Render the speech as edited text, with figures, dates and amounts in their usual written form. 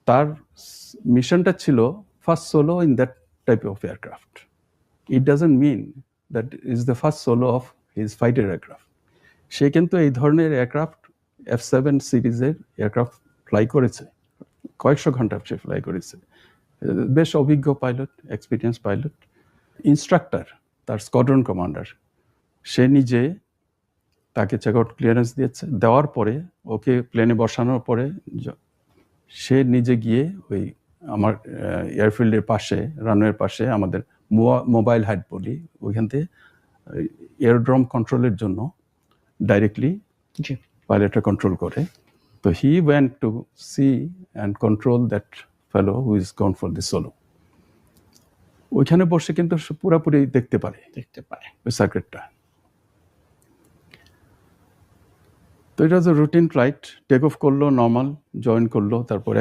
তার মিশনটা ছিল first solo in that type of aircraft. It doesn't mean that is the first solo of his fighter aircraft. সে কিন্তু এই ধরনের এয়ারক্রাফট F7 সিরিজের এয়ারক্রাফট ফ্লাই করেছে, কয়েকশো ঘন্টা সে ফ্লাই করেছে। বেশ অভিজ্ঞ পাইলট, এক্সপিরিয়েন্স পাইলট। ইনস্ট্রাক্টর, তার স্কোয়াড্রন কমান্ডার, সে নিজে তাকে চেক আউট ক্লিয়ারেন্স দিয়েছে। দেওয়ার পরে ওকে প্লেনে বসানোর পরে সে নিজে গিয়ে ওই আমার এয়ারফিল্ডের পাশে, রানওয়ের পাশে আমাদের মোবাইল হাইট বলি, ওইখান থেকে এয়ারড্রোম কন্ট্রোলের জন্য ডাইরেক্টলি পাইলটরা কন্ট্রোল করে। তো he went to see and control that fellow who is gone for the solo. ওইখানে বসে কিন্তু পুরোপুরি দেখতে পারে ওই সার্কিটটা। তো এটা হচ্ছে রুটিন ফ্লাইট। টেক অফ করলো, নর্মাল জয়েন করলো, তারপর